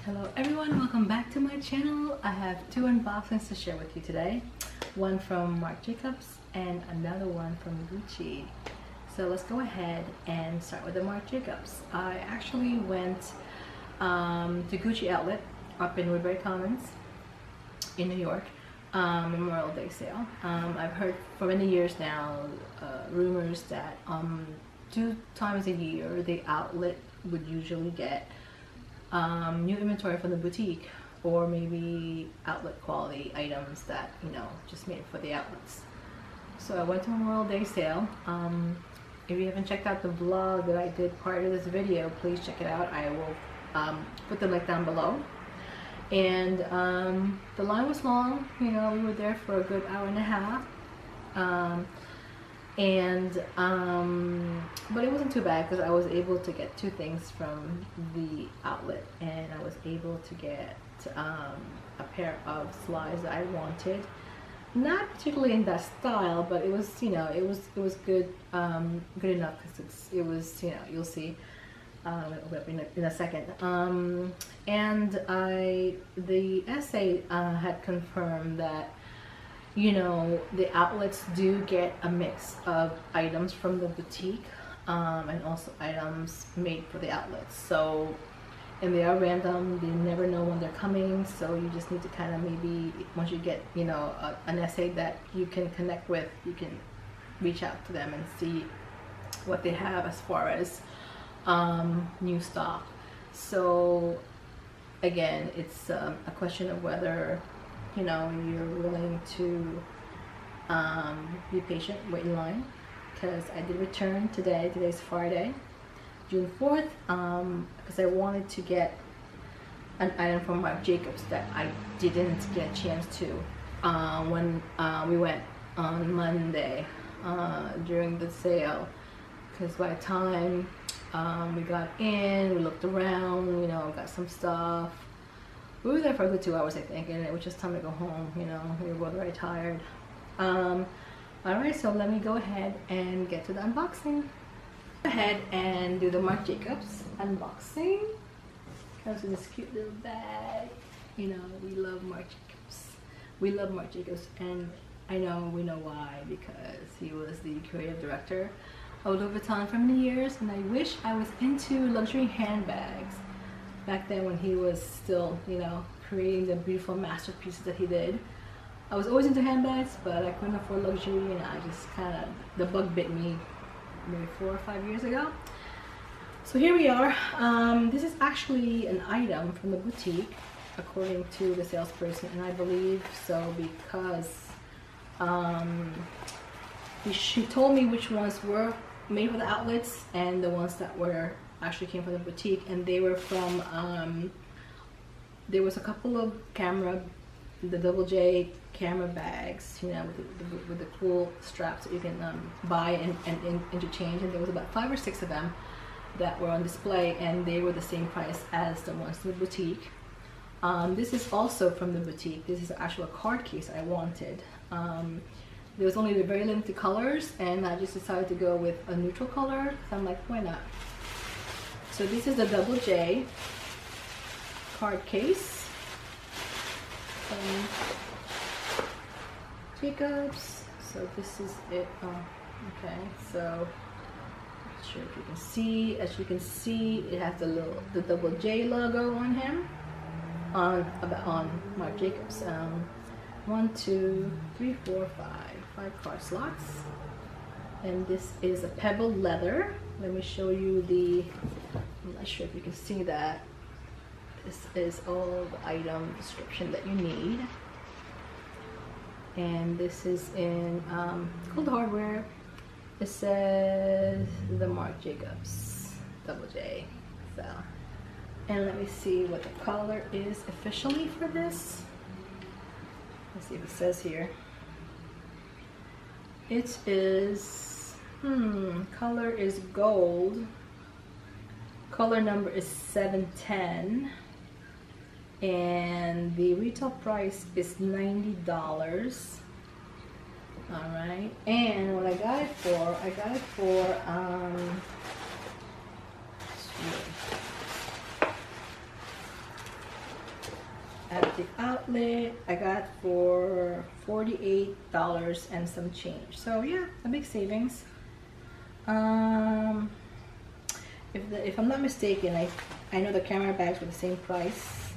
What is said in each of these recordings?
Hello everyone, welcome back to my channel. I have two unboxings to share with you today. One from Marc Jacobs and another one from Gucci. So let's go ahead and start with the Marc Jacobs. I actually went to Gucci outlet up in Woodbury Commons in New York, Memorial Day sale. I've heard for many years now rumors that 2 times a year the outlet would usually get new inventory from the boutique, or maybe outlet quality items that, you know, just made for the outlets. So I went to Memorial Day sale. If you haven't checked out the vlog that I did prior to this video, please check it out. I will put the link down below. And the line was long, you know, we were there for a good hour and a half. But it wasn't too bad because I was able to get 2 things from the outlet, and I was able to get a pair of slides that I wanted. Not particularly in that style, but it was, you know, it was good, good enough because it was, you know, you'll see in a second. And the essay had confirmed that, you know, the outlets do get a mix of items from the boutique and also items made for the outlets. So, and they are random, they never know when they're coming, so you just need to kind of maybe, once you get, you know, an essay that you can connect with, you can reach out to them and see what they have as far as new stock. So again, it's a question of whether, you know, you're willing to be patient, wait in line, because I did return today. Today's Friday, June 4th, because I wanted to get an item from Marc Jacobs that I didn't get a chance to when we went on Monday during the sale, because by the time we got in, we looked around, you know, got some stuff. We were there for a good 2 hours, I think, and it was just time to go home. You know, we were both very tired. Alright, so let me go ahead and get to the unboxing. Go ahead and do the Marc Jacobs unboxing. Comes in this cute little bag. You know, we love Marc Jacobs. We love Marc Jacobs, and I know we know why, because he was the creative director of Louis Vuitton for many years, and I wish I was into luxury handbags back then when he was still, you know, creating the beautiful masterpieces that he did. I was always into handbags, but I couldn't afford luxury, and I just kind of, the bug bit me maybe 4 or 5 years ago. So here we are. This is actually an item from the boutique, according to the salesperson, and I believe so because she told me which ones were made for the outlets and the ones that were actually came from the boutique, and they were from there was a couple of the double J camera bags, you know, with the cool straps that you can buy and interchange, and there was about 5 or 6 of them that were on display, and they were the same price as the ones in the boutique. This is also from the boutique. This is actually a card case I wanted. There was only the very limited colors, and I just decided to go with a neutral color because I'm like, why not? So this is the double J card case from Jacobs. So this is it. Okay, so not sure if you can see. As you can see, it has the double J logo on him, on Marc Jacobs. 1, 2, 3, 4, 5 card slots, and this is a pebbled leather. Let me show you I'm not sure if you can see that. This is all the item description that you need, and this is in gold hardware. It says the Marc Jacobs double J. So, and let me see what the color is officially for this. Let's see if it says here. It is, color is gold. Color number is 710. And the retail price is $90. Alright. And what I got it for, boutique outlet. I got for $48 and some change. So yeah, a big savings. If I'm not mistaken, I know the camera bags were the same price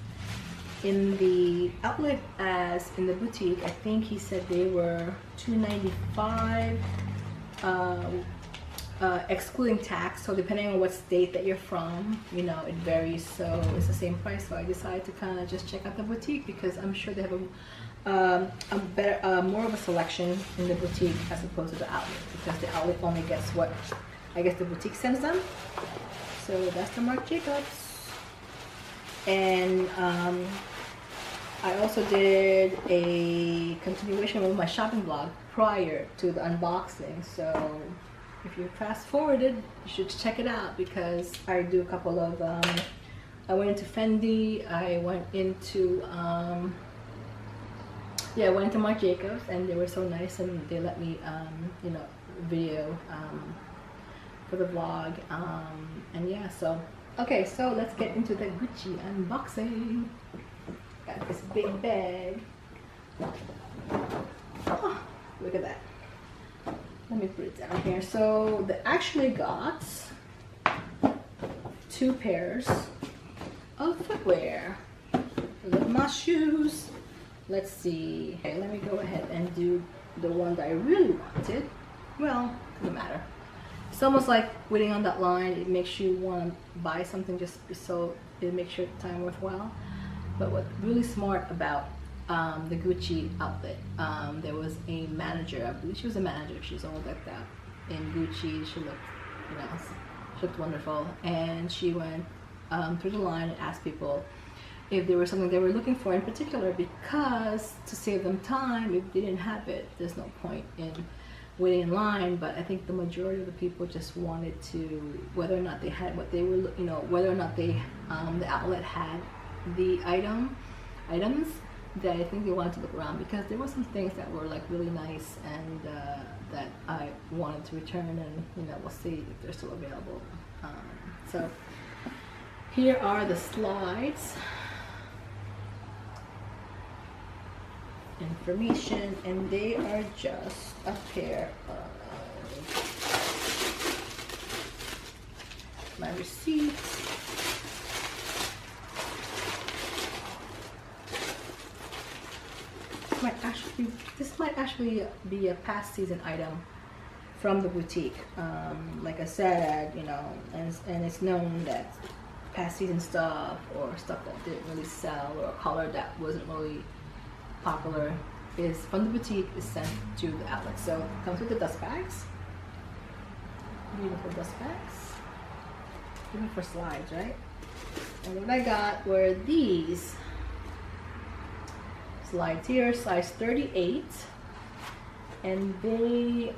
in the outlet as in the boutique. I think he said they were $2.95, excluding tax. So depending on what state that you're from, you know, it varies. So it's the same price. So I decided to kind of just check out the boutique because I'm sure they have a better, more of a selection in the boutique as opposed to the outlet, because the outlet only gets what I guess the boutique sends them. So that's the Marc Jacobs. And I also did a continuation of my shopping vlog prior to the unboxing. So if you fast forwarded, you should check it out, because I do a couple of, I went into Fendi, I went into, yeah, I went into Marc Jacobs, and they were so nice, and they let me, you know, video for the vlog, and yeah, so, okay, so let's get into the Gucci unboxing. Got this big bag. Oh, look at that. Let me put it down here. So they actually got 2 pairs of footwear. Look at my shoes. Let's see. Okay, let me go ahead and do the one that I really wanted. Well, doesn't matter. It's almost like waiting on that line. It makes you want to buy something just so it makes your time worthwhile. But what's really smart about the Gucci outlet, there was a manager, I believe she was a manager, she's all decked out in Gucci. She looked, you know, she looked wonderful, and she went through the line and asked people if there was something they were looking for in particular, because to save them time, if they didn't have it, there's no point in waiting in line. But I think the majority of the people just wanted to, whether or not they had what they were, you know, whether or not they, the outlet had the items that I think they wanted to look around, because there were some things that were like really nice, and that I wanted to return, and you know, we'll see if they're still available. So here are the slides, information, and they are just a pair of my receipts. This might actually be a past season item from the boutique. Like I said, you know, and it's known that past season stuff, or stuff that didn't really sell, or a color that wasn't really popular, is from the boutique, is sent to the outlet. So it comes with the dust bags, beautiful dust bags, even for slides, right? And what I got were these slides here, size 38, and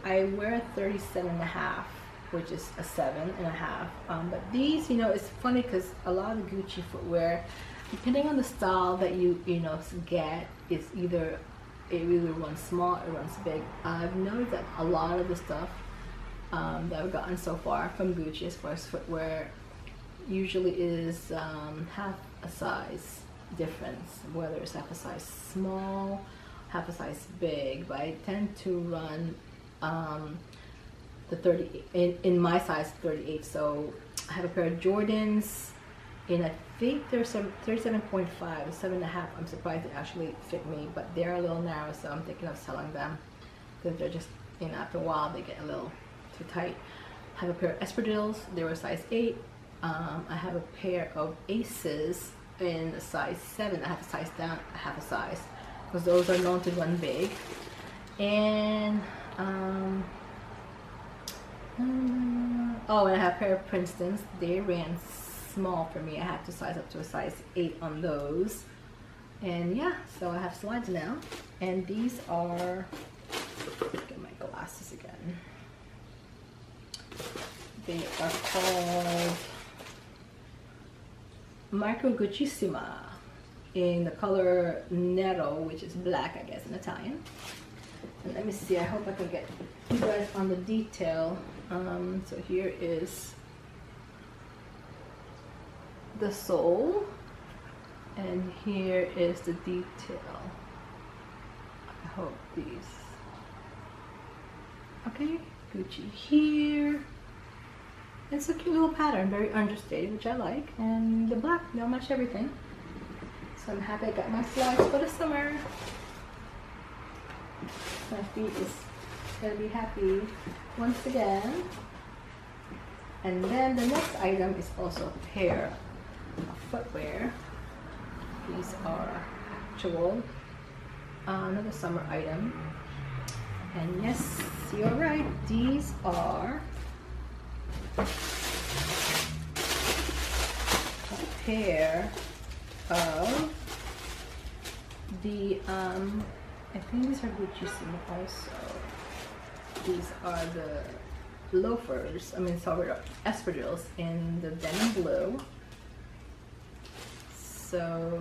I wear 37.5, which is a 7.5. But these, you know, it's funny because a lot of the Gucci footwear, depending on the style that you know get, is either it really runs small or runs big. I've noticed that a lot of the stuff that I've gotten so far from Gucci as far as footwear usually is half a size difference, whether it's half a size small, half a size big. But I tend to run the 30 in my size 38. So I have a pair of Jordans, and I think they're 37.5, 7.5. I'm surprised they actually fit me, but they're a little narrow, so I'm thinking of selling them, because they're just, you know, after a while they get a little too tight. I have a pair of Espadrilles, they were size 8. I have a pair of Aces in a size 7. I have to size down half a size, because those are known to run big. And oh, and I have a pair of Princetons. They ran small for me. I have to size up to a size 8 on those. And yeah, so I have slides now, and these are, get my glasses again, they are called Micro Guccissima in the color Nero, which is black, I guess, in Italian. And let me see, I hope I can get you guys on the detail. So here is the sole, And here is the detail. I hope these. Okay, Gucci here. It's a cute little pattern, very understated, which I like. And the black, they'll match everything. So I'm happy I got my slides for the summer. My feet is gonna be happy once again. And then the next item is also a pair of footwear. These are actual, another summer item. And yes, you're right, these are a pair of the, I think these are Gucci also. These are the loafers, sorry, espadrilles in the denim blue. So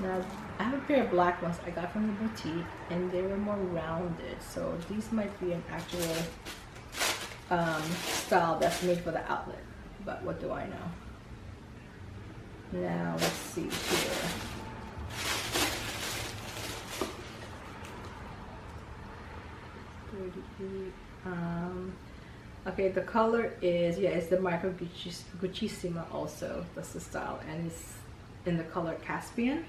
now I have a pair of black ones I got from the boutique, and they were more rounded. So these might be an actual style that's made for the outlet. But what do I know? Now let's see here. Okay, the color is, yeah, it's the Marc Guccissima also. That's the style, and it's in the color Caspian,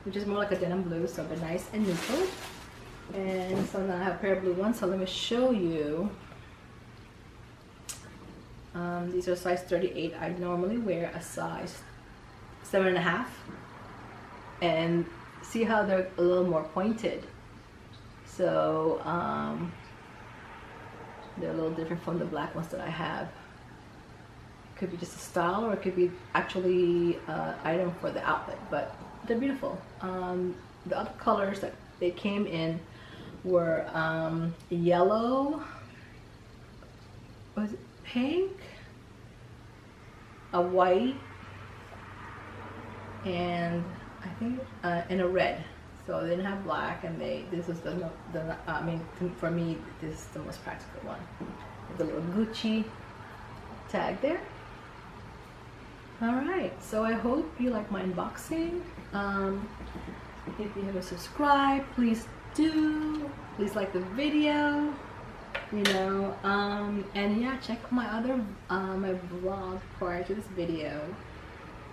which is more like a denim blue, so they're nice and neutral. And so now I have a pair of blue ones, so let me show you. These are size 38. I normally wear a size 7.5, and see how they're a little more pointed. So they're a little different from the black ones that I have. Could be just a style, or it could be actually an item for the outlet, but they're beautiful. The other colors that they came in were yellow, was it pink, a white, and I think and a red. So they didn't have black, and this is for me, this is the most practical one. The little Gucci tag there. All right, so I hope you like my unboxing. If you haven't subscribed, please do. Please like the video, and yeah, check my other my vlog prior to this video,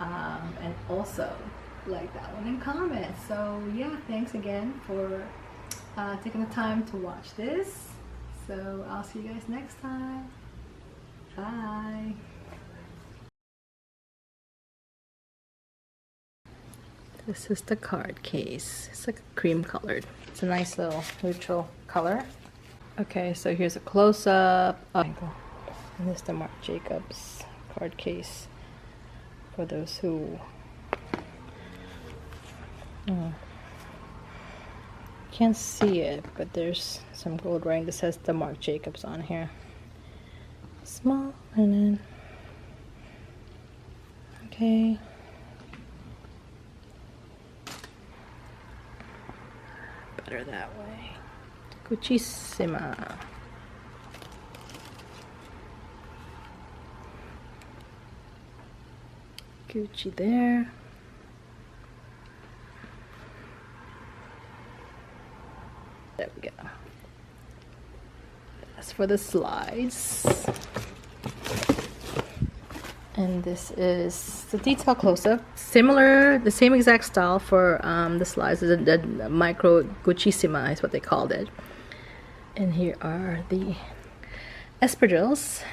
and also like that one and comment. So yeah, thanks again for taking the time to watch this. So I'll see you guys next time. Bye. This is the card case. It's like cream colored. It's a nice little neutral color. Okay, so here's a close-up. And this is the Marc Jacobs card case for those who can't see it, but there's some gold ring that says the Marc Jacobs on here. Small, and then okay. Better that way. Guccissima. Gucci there. There we go. That's for the slides. And this is the detail close-up. Similar, the same exact style for the slides. The Micro Guccissima is what they called it. And here are the espadrilles.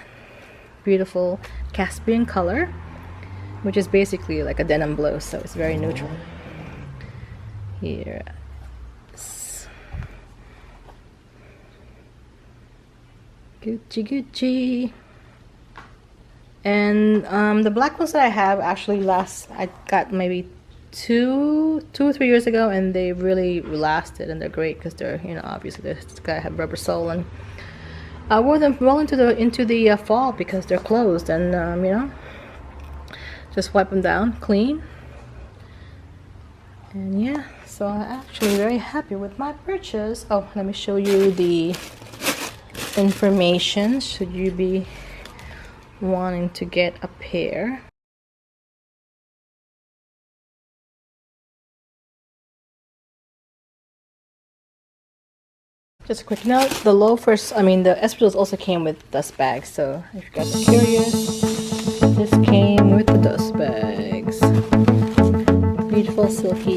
Beautiful Caspian color, which is basically like a denim blue, so it's very neutral. Here. Gucci, Gucci. And the black ones that I have actually I got maybe two or 3 years ago, and they really lasted, and they're great because they're, obviously they're gotta have rubber sole, and I wore them well into the fall because they're closed, and just wipe them down clean. And yeah, so I'm actually very happy with my purchase. Oh, let me show you the information should you be wanting to get a pair. Just a quick note, the loafers, I mean the espadrilles also came with dust bags, so if you guys are curious, this came with the dust bags. Beautiful silky